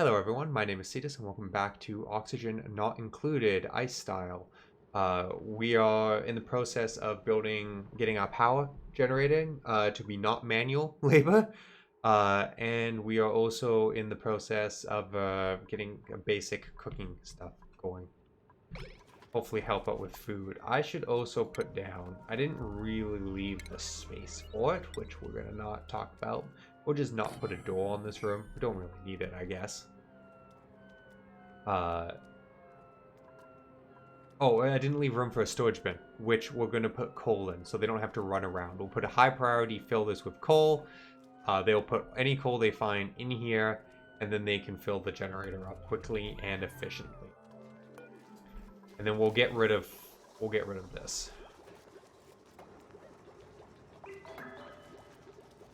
Hello everyone, my name is Cetus and welcome back to Oxygen Not Included Ice Style. We are in the process of getting our power generating to be not manual labor. And we are also in the process of getting a basic cooking stuff going. Hopefully help out with food. I should also put down, I didn't really leave the space for it, which we're gonna not talk about. We'll just not put a door on this room. We don't really need it, I guess. Oh, I didn't leave room for a storage bin, which we're going to put coal in, so they don't have to run around. We'll put a high priority, fill this with coal. They'll put any coal they find in here, and then they can fill the generator up quickly and efficiently. And then we'll get rid of this,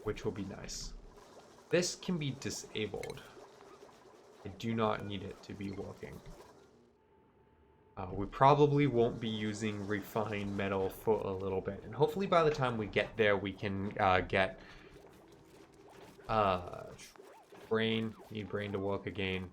which will be nice. This can be disabled. I do not need it to be working. We probably won't be using refined metal for a little bit. And hopefully by the time we get there, we can get brain to work again.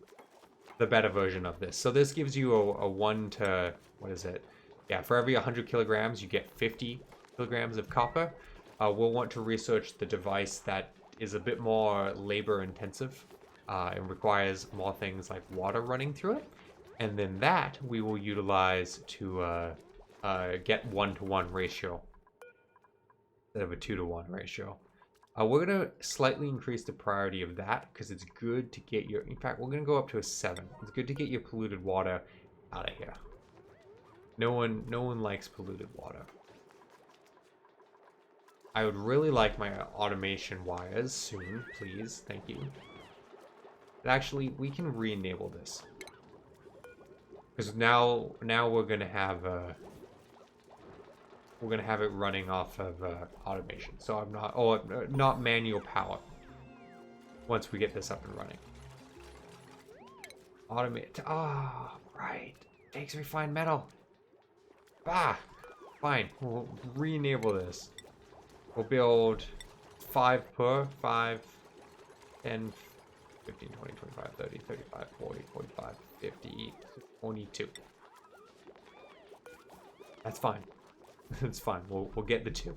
The better version of this. So this gives you a 1 to, what is it? Yeah, for every 100 kilograms, you get 50 kilograms of copper. We'll want to research the device that is a bit more labor intensive and requires more things like water running through it. And then that we will utilize to get 1-to-1 ratio instead of a 2-to-1 ratio. We're going to slightly increase the priority of that because it's good to get your... In fact, we're going to go up to a 7. It's good to get your polluted water out of here. No one likes polluted water. I would really like my automation wires soon, please. Thank you. But actually, we can re-enable this. Because now we're gonna have it running off of automation. So I'm not manual power. Once we get this up and running, automate. Ah, right. Takes refined metal. Ah, fine. We'll re-enable this. We'll build 5 per 5, 10, 15, 20, 25, 30, 35, 40, 45, 50, 22. That's fine. That's fine. We'll get the 2.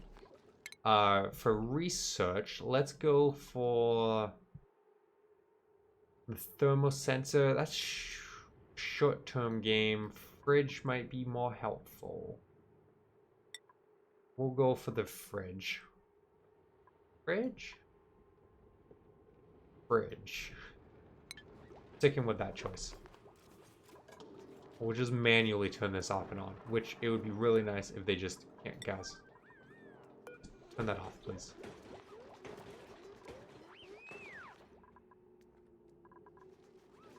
For research, let's go for the thermosensor. That's short-term game. Fridge might be more helpful. We'll go for the fridge. Fridge? Sticking with that choice. We'll just manually turn this off and on, which it would be really nice if they just can't, guys. Turn that off, please.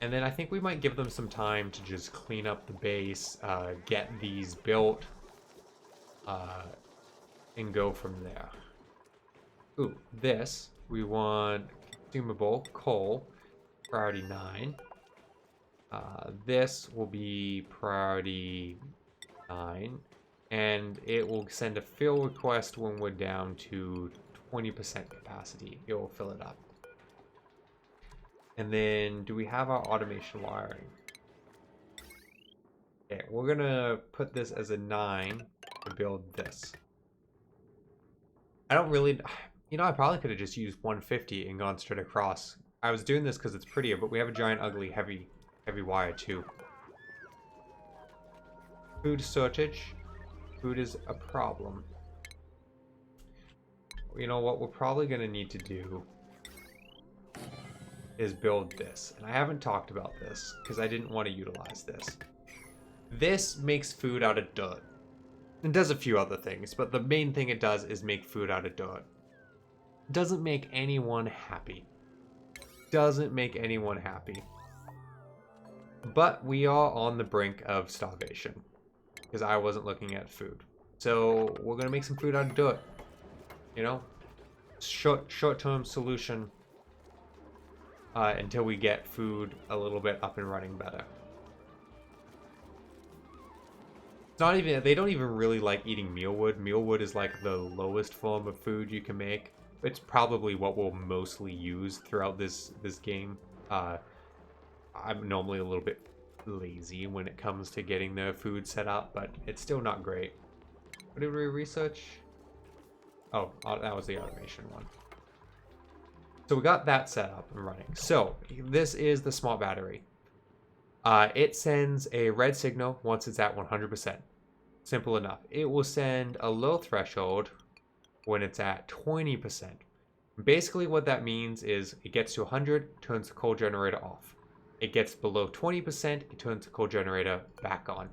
And then I think we might give them some time to just clean up the base, get these built, and go from there. Ooh, this, we want consumable coal, priority 9. This will be priority 9, and it will send a fill request when we're down to 20% capacity. It will fill it up. And then, do we have our automation wiring? Okay, we're gonna put this as a 9 to build this. I don't really... You know, I probably could have just used 150 and gone straight across. I was doing this because it's prettier, but we have a giant, ugly, heavy wire too. Food shortage. Food is a problem. You know what we're probably going to need to do is build this. And I haven't talked about this because I didn't want to utilize this. This makes food out of dirt. It does a few other things, but the main thing it does is make food out of dirt. It doesn't make anyone happy. Doesn't make anyone happy. But we are on the brink of starvation because I wasn't looking at food. So we're gonna make some food out of dirt. You know, short-term solution until we get food a little bit up and running better. It's not even, they don't even really like eating mealwood. Mealwood is like the lowest form of food you can make. It's probably what we'll mostly use throughout this game. I'm normally a little bit lazy when it comes to getting the food set up, but it's still not great. What did we research? Oh, that was the automation one. So we got that set up and running. So this is the smart battery. It sends a red signal once it's at 100%. Simple enough. It will send a low threshold when it's at 20%. Basically what that means is it gets to 100, turns the coal generator off. It gets below 20%, it turns the coal generator back on.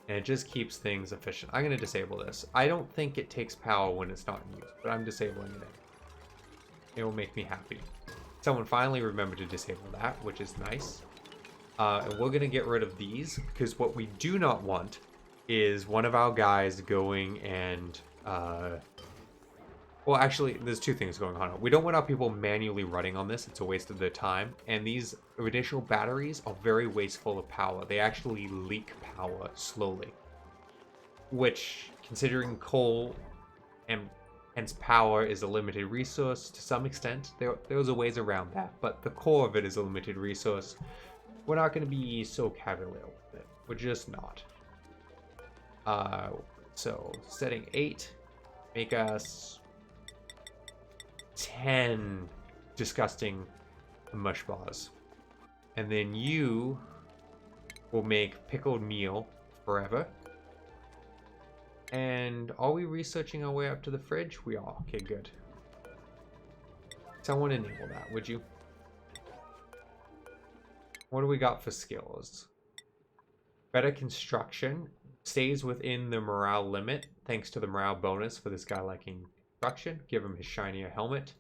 And it just keeps things efficient. I'm going to disable this. I don't think it takes power when it's not in use, but I'm disabling it. It will make me happy. Someone finally remembered to disable that, which is nice. And we're going to get rid of these, because what we do not want is one of our guys going and... well, actually, there's two things going on. We don't want our people manually running on this. It's a waste of their time. And these additional batteries are very wasteful of power. They actually leak power slowly. Which, considering coal and hence power is a limited resource to some extent, there's a ways around that. But the core of it is a limited resource. We're not going to be so cavalier with it. We're just not. So, setting 8, make us 10 disgusting mush bars. And then you will make pickled meal forever. And are we researching our way up to the fridge? We are. Okay, good. Someone enable that, would you? What do we got for skills? Better construction. Stays within the morale limit, thanks to the morale bonus for this guy liking construction. Give him his shinier helmet.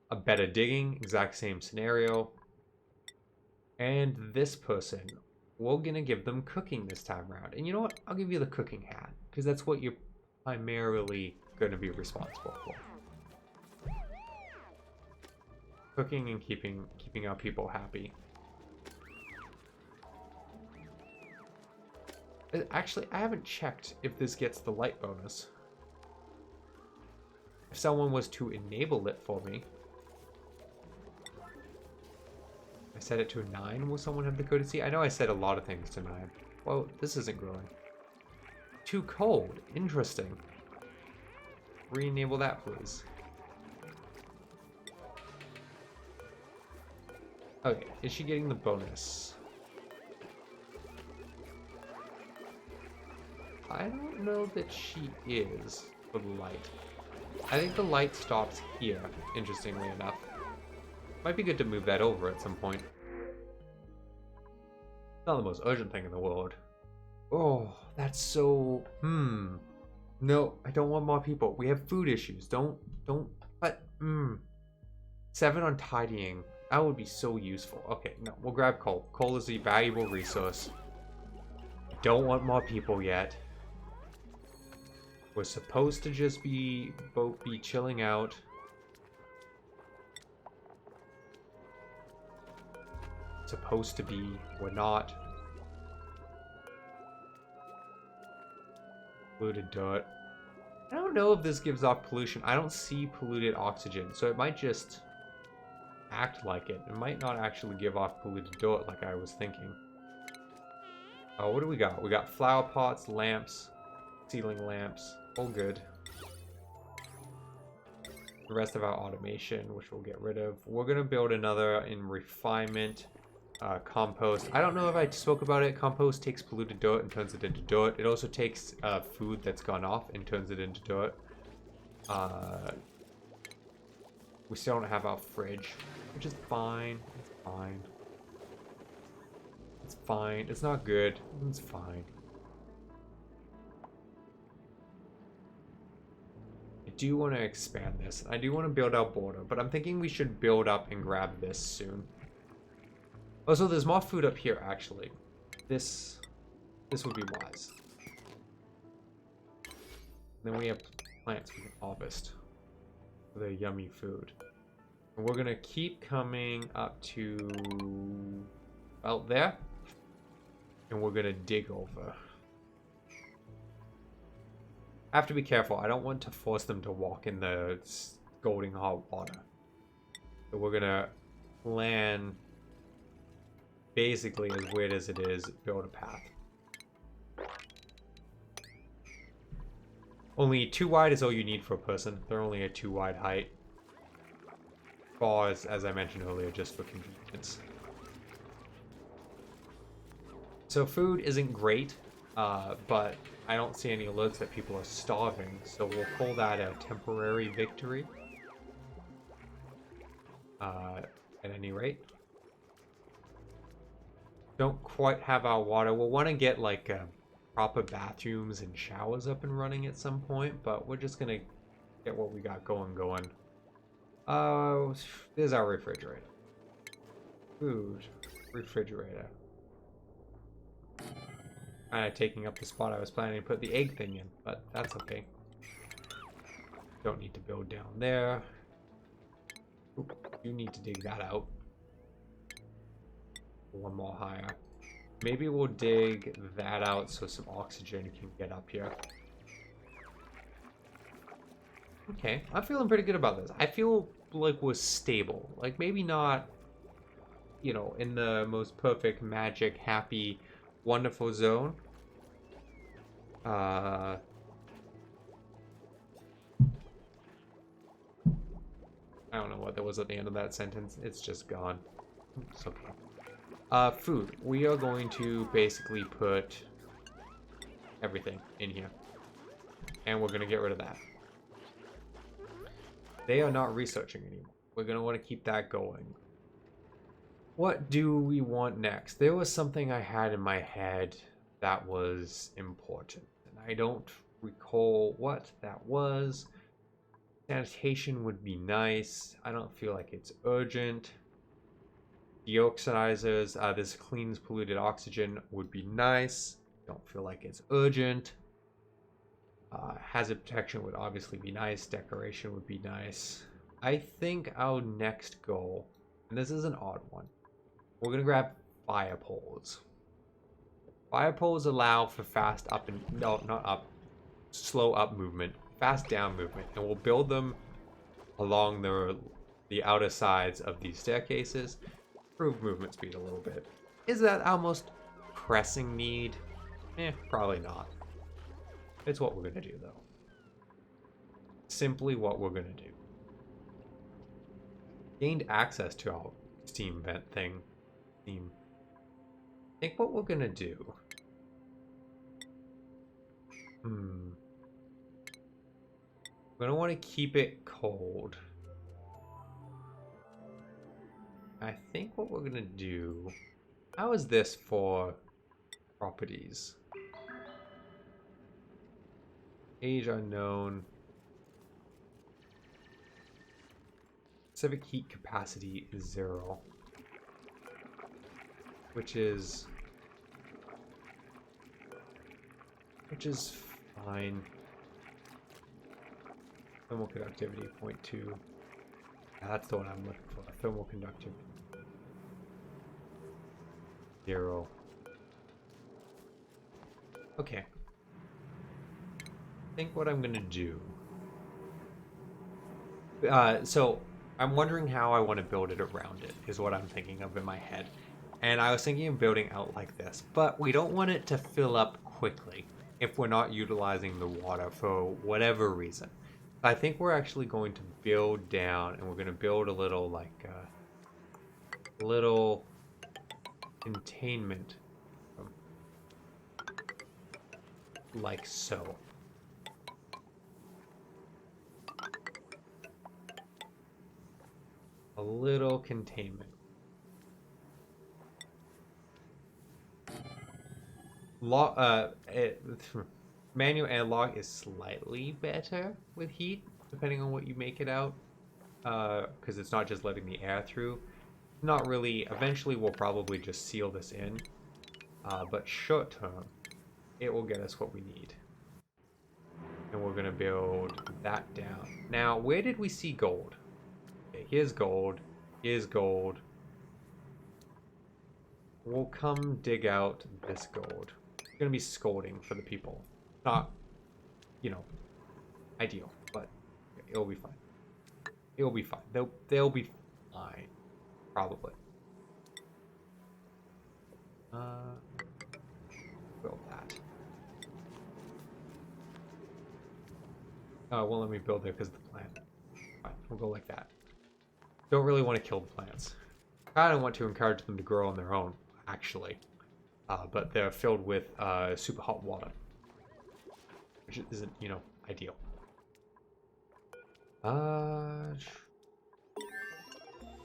A better digging, exact same scenario. And this person, we're gonna give them cooking this time around. And you know what? I'll give you the cooking hat, because that's what you're primarily gonna be responsible for. Cooking and keeping our people happy. Actually, I haven't checked if this gets the light bonus. If someone was to enable it for me. I set it to a 9. Will someone have the courtesy? I know I said a lot of things to 9. Well, this isn't growing. Too cold. Interesting. Re-enable that, please. Okay, is she getting the bonus? I don't know that she is for the light. I think the light stops here, interestingly enough. Might be good to move that over at some point. Not the most urgent thing in the world. Oh, that's so... No, I don't want more people. We have food issues. But, 7 on tidying. That would be so useful. Okay, no, we'll grab coal. Coal is a valuable resource. Don't want more people yet. We're supposed to just be chilling out. Supposed to be. We're not. Polluted dirt. I don't know if this gives off pollution. I don't see polluted oxygen, so it might just act like it. It might not actually give off polluted dirt like I was thinking. Oh, what do we got? We got flower pots, lamps, ceiling lamps. All good. The rest of our automation, which we'll get rid of. We're going to build another in refinement. Compost. I don't know if I spoke about it. Compost takes polluted dirt and turns it into dirt. It also takes food that's gone off and turns it into dirt. We still don't have our fridge, which is fine. It's fine. It's fine. It's not good. It's fine. I do want to expand this. I do want to build our border, but I'm thinking we should build up and grab this soon. Oh, so there's more food up here, actually. This would be wise. And then we have plants we can harvest for the yummy food. And we're gonna keep coming up to out there, and we're gonna dig over. I have to be careful. I don't want to force them to walk in the scalding hot water. So we're gonna plan basically, as weird as it is, build a path. Only 2 wide is all you need for a person. They're only a 2 wide height. Bars, as I mentioned earlier, just for convenience. So food isn't great, but I don't see any alerts that people are starving, so we'll call that a temporary victory. At any rate. Don't quite have our water. We'll want to get like proper bathrooms and showers up and running at some point, but we're just gonna get what we got going. There's our refrigerator. Food. Refrigerator. Kind of taking up the spot I was planning to put the egg thing in, but that's okay. Don't need to build down there. Oop, you need to dig that out. One more higher. Maybe we'll dig that out so some oxygen can get up here. Okay, I'm feeling pretty good about this. I feel like we're stable. Like, maybe not, you know, in the most perfect, magic, happy, wonderful zone. I don't know what that was at the end of that sentence. It's just gone. It's okay. Food. We are going to basically put everything in here. And we're going to get rid of that. They are not researching anymore. We're going to want to keep that going. What do we want next? There was something I had in my head that was important. And I don't recall what that was. Sanitation would be nice. I don't feel like it's urgent. Deoxidizers, this cleans polluted oxygen would be nice. Don't feel like it's urgent. Hazard protection would obviously be nice. Decoration would be nice. I think our next goal, and this is an odd one, we're going to grab fire poles. Fire poles allow for fast up and, no, not up, slow up movement, fast down movement, and we'll build them along the outer sides of these staircases. Improve movement speed a little bit. Is that our most pressing need? Probably not. It's what we're going to do, though. Simply what we're going to do. Gained access to our Steam vent thing. Steam. I think what we're going to do. We're going to want to keep it cold. I think what we're going to do... How is this for properties? Age unknown. Specific heat capacity is 0. Which is fine. Thermal conductivity 0.2. That's the one I'm looking for. Thermal conductivity. 0. Okay. I think what I'm gonna do. So I'm wondering how I want to build it around it, is what I'm thinking of in my head. And I was thinking of building out like this, but we don't want it to fill up quickly if we're not utilizing the water for whatever reason. I think we're actually going to build down, and we're going to build a little, like, little containment, like so. A little containment. Manual analog is slightly better with heat, depending on what you make it out, because it's not just letting the air through. Not really. Eventually, we'll probably just seal this in, but short term, it will get us what we need. And we're going to build that down. Now, where did we see gold? Okay, here's gold. Here's gold. We'll come dig out this gold. It's going to be scolding for the people. Not, you know, ideal, but it'll be fine. It'll be fine. They'll be fine, probably. Build that. Oh, it won't let me build there because of the plant. Fine, we'll go like that. Don't really want to kill the plants. I don't want to encourage them to grow on their own, actually. But they're filled with super hot water, which isn't, you know, ideal.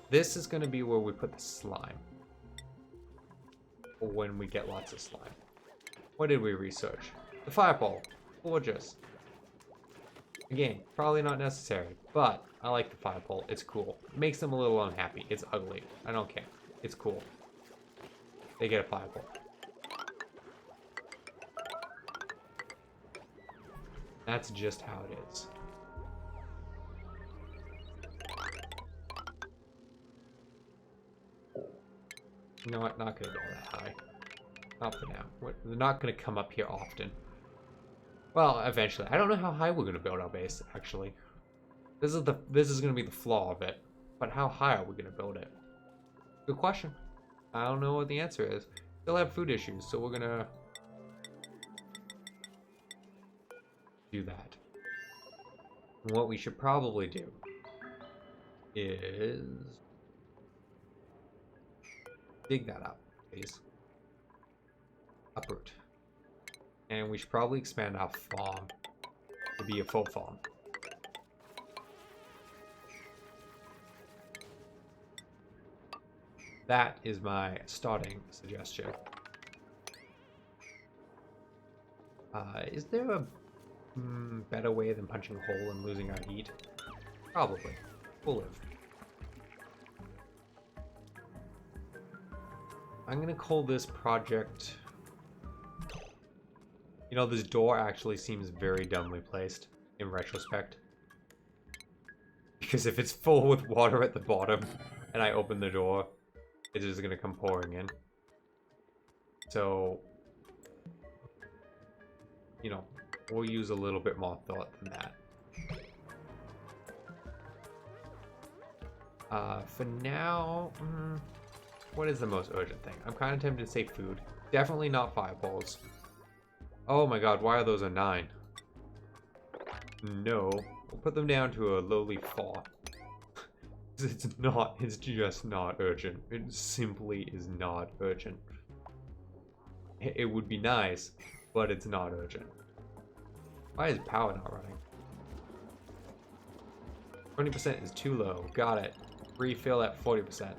This is going to be where we put the slime. Or when we get lots of slime. What did we research? The fireball. Gorgeous. Again, probably not necessary, but I like the fireball. It's cool. It makes them a little unhappy. It's ugly. I don't care. It's cool. They get a fireball. That's just how it is. You know what? Not gonna go that high. Not for now. They're not gonna come up here often. Well, eventually. I don't know how high we're gonna build our base. Actually, this is gonna be the flaw of it. But how high are we gonna build it? Good question. I don't know what the answer is. Still have food issues, so we're gonna do that. And what we should probably do is dig that up, please. Uproot. And we should probably expand our farm to be a full farm. That is my starting suggestion. Is there a better way than punching a hole and losing our heat? Probably. We'll live. I'm gonna call this project... You know, this door actually seems very dumbly placed in retrospect. Because if it's full with water at the bottom and I open the door, it is gonna come pouring in. So, you know, we'll use a little bit more thought than that. For now, what is the most urgent thing? I'm kind of tempted to say food. Definitely not fireballs. Oh my god, why are those a 9? No, we'll put them down to a lowly 4. It's just not urgent. It simply is not urgent. It would be nice, but it's not urgent. Why is power not running? 20% is too low. Got it. Refill at 40%.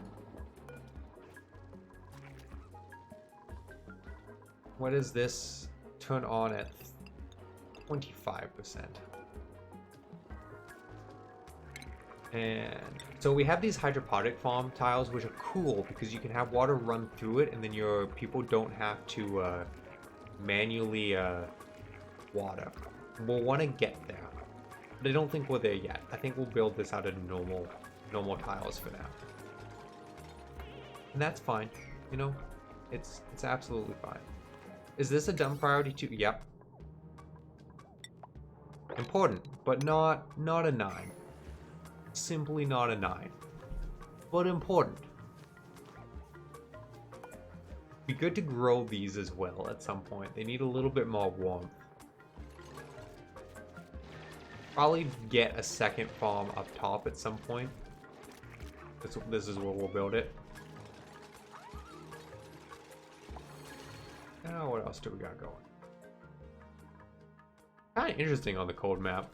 What is this? Turn on at 25%. And so we have these hydroponic farm tiles, which are cool because you can have water run through it and then your people don't have to manually water. We'll want to get there, but I don't think we're there yet. I think we'll build this out of normal tiles for now. And that's fine, you know, it's absolutely fine. Is this a dumb priority too? Yep. Important, but not a 9. Simply not a 9. But important. Be good to grow these as well at some point. They need a little bit more warmth. Probably get a second farm up top at some point. This is where we'll build it. Now, what else do we got going? Kind of interesting on the cold map.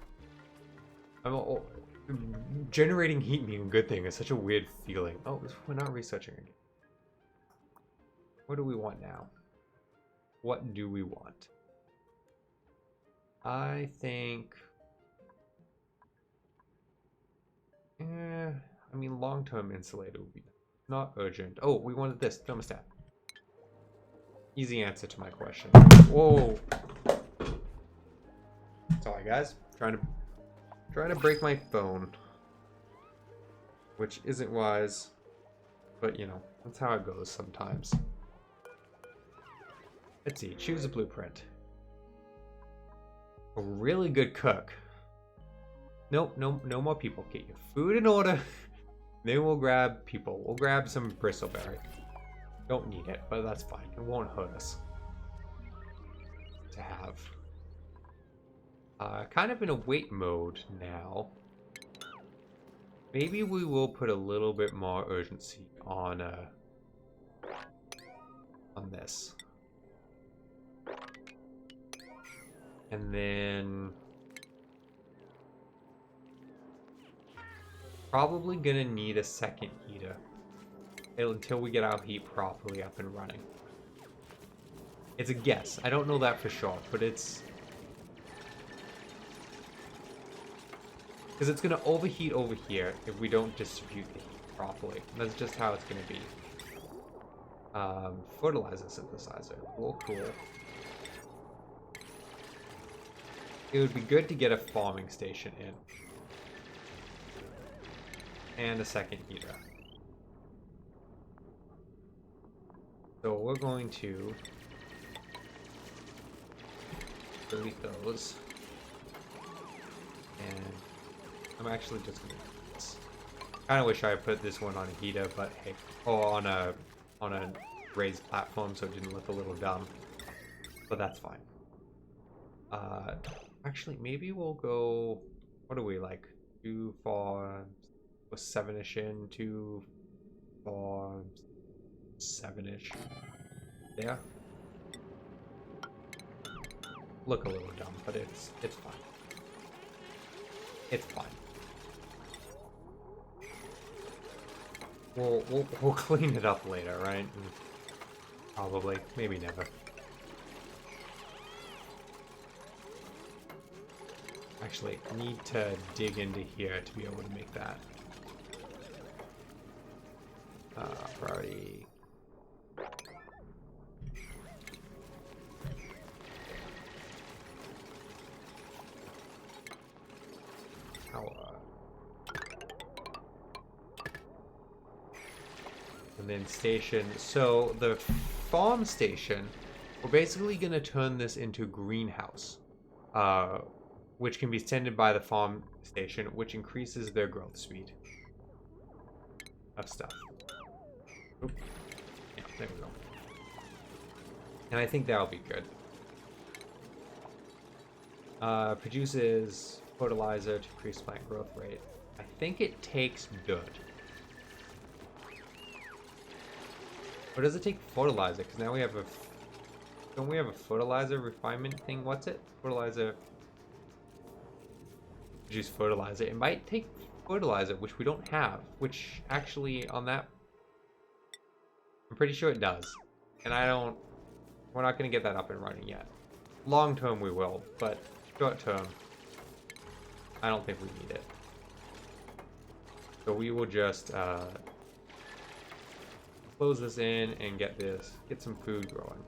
Generating heat being a good thing is such a weird feeling. Oh, we're not researching again. What do we want now? What do we want? I think... I mean, long-term insulator would be not urgent. Oh, we wanted this thermostat. Easy answer to my question. Whoa. Sorry, guys. Trying to break my phone, which isn't wise, but you know, that's how it goes sometimes. Let's see. Choose a blueprint. A really good cook. Nope, no more people. Get your food in order. Then we'll grab people. We'll grab some bristleberry. Don't need it, but that's fine. It won't hurt us to have. Kind of in a wait mode now. Maybe we will put a little bit more urgency on this. And then probably gonna need a second heater until we get our heat properly up and running. It's a guess. I don't know that for sure, but it's because it's gonna overheat over here if we don't distribute the heat properly. And that's just how it's gonna be. Fertilizer synthesizer. Cool. It would be good to get a farming station in. And a second heater. So we're going to delete those. And I'm actually just going to do this. Kind of wish I put this one on a heater, but hey. Or on a raised platform so it didn't look a little dumb. But that's fine. Actually, maybe we'll go... What are we, like? 2, 4... 7-ish in, 2, 4, 7-ish. There. Look a little dumb, but it's fine. It's fine. We'll clean it up later, right? Probably, maybe never. Actually, I need to dig into here to be able to make that. Priority. Power. And then station. So the farm station, we're basically going to turn this into greenhouse, which can be extended by the farm station, which increases their growth speed of stuff. Oop. Yeah, there we go. And I think that'll be good. Produces fertilizer to increase plant growth rate. I think it takes dirt. Or does it take fertilizer? Because now we have a... Don't we have a fertilizer refinement thing? What's it? Fertilizer... Produce fertilizer. It might take fertilizer, which we don't have. Which, actually, on that... I'm pretty sure it does. And I don't... We're not going to get that up and running yet. Long term we will, but short term, I don't think we need it. So we will just close this in and get some food growing.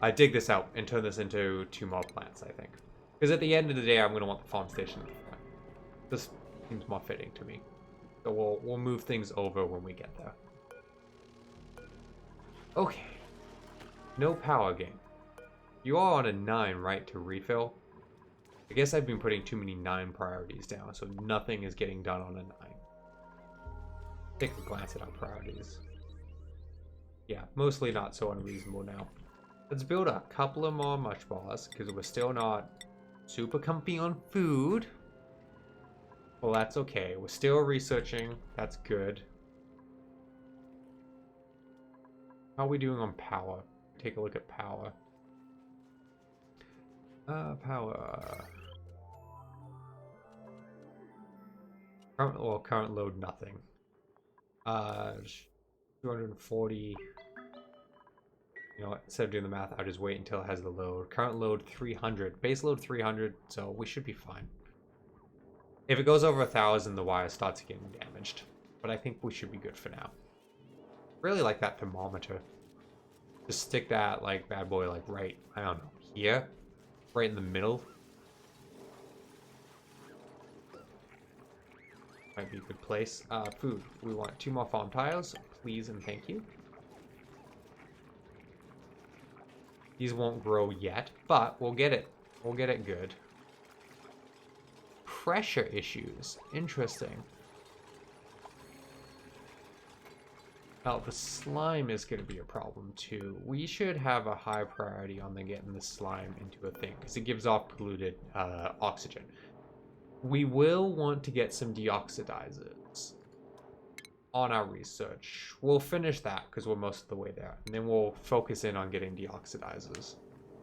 I dig this out and turn this into 2 more plants, I think. Because at the end of the day, I'm going to want the farm station. This seems more fitting to me. So we'll move things over when we get there. Okay. No power gain. You are on a 9, right, to refill? I guess I've been putting too many 9 priorities down, so nothing is getting done on a 9. Take a glance at our priorities. Yeah, mostly not so unreasonable now. Let's build a couple of more mush bars, because we're still not super comfy on food. Well, that's okay. We're still researching. That's good. How are we doing on power? Take a look at power. Power. Current load, nothing. 240. You know what? Instead of doing the math, I'll just wait until it has the load. Current load 300. Base load 300, so we should be fine. If it goes over 1,000, the wire starts getting damaged. But I think we should be good for now. Really like that thermometer. Just stick that, like, bad boy, like, right, I don't know, here? Right in the middle? Might be a good place. Food. We want 2 more farm tiles, please and thank you. These won't grow yet, but we'll get it. We'll get it good. Pressure issues. Interesting. Now, the slime is going to be a problem too. We should have a high priority on getting the slime into a thing because it gives off polluted oxygen. We will want to get some deoxidizers on our research. We'll finish that because we're most of the way there. And then we'll focus in on getting deoxidizers.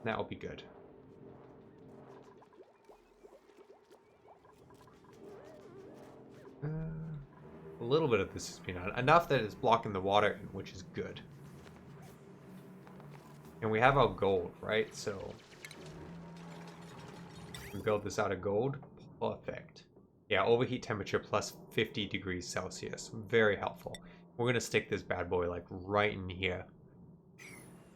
That'll be good. A little bit of this has been enough that it's blocking the water, which is good. And we have our gold, right? So we build this out of gold. Perfect. Yeah, overheat temperature plus 50 degrees Celsius. Very helpful. We're going to stick this bad boy like right in here.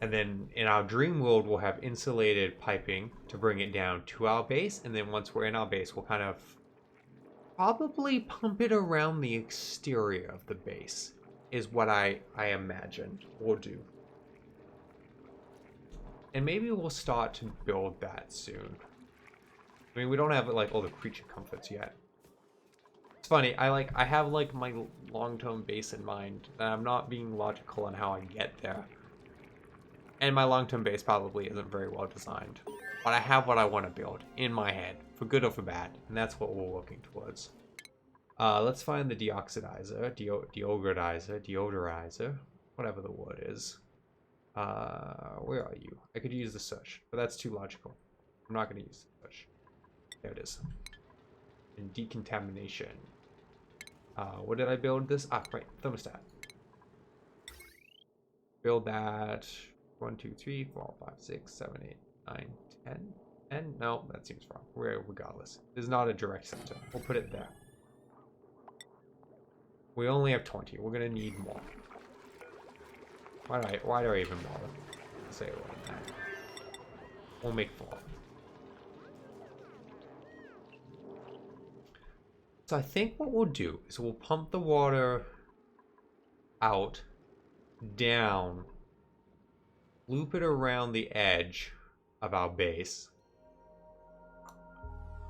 And then in our dream world, we'll have insulated piping to bring it down to our base. And then once we're in our base, we'll kind of probably pump it around the exterior of the base is what I imagine we'll do. And maybe we'll start to build that soon. I mean, we don't have like all the creature comforts yet. It's funny, I have like my long-term base in mind, and I'm not being logical on how I get there. And my long-term base probably isn't very well designed. But I have what I want to build in my head, for good or for bad, and that's what we're working towards. Let's find the deoxidizer, deodorizer, whatever the word is. Where are you? I could use the search, but that's too logical. I'm not going to use the search. There it is. And decontamination. What did I build this? Ah, right, thermostat. Build that. 1, 2, 3, 4, 5, 6, 7, 8, 9, 10. And no, that seems wrong. Regardless, there's not a direct center. We'll put it there. We only have 20. We're gonna need more. Why do I even bother? Say it like that. We'll make 4. So I think what we'll do is we'll pump the water out, down, loop it around the edge of our base,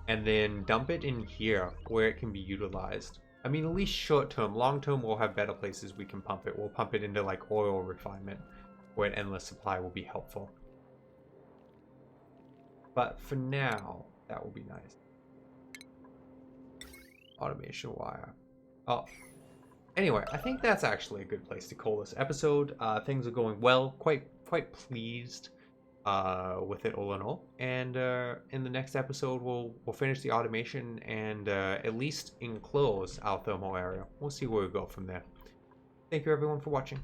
and then dump it in here where it can be utilized. I mean, at least short term. Long term, we'll have better places we can pump it. We'll pump it into like oil refinement, where an endless supply will be helpful. But for now, that will be nice. Automation wire. Oh, anyway, I think that's actually a good place to call this episode. Things are going well. Quite pleased with it all in all. And in the next episode, we'll finish the automation and at least enclose our thermal area. We'll see where we go from there. Thank you everyone for watching.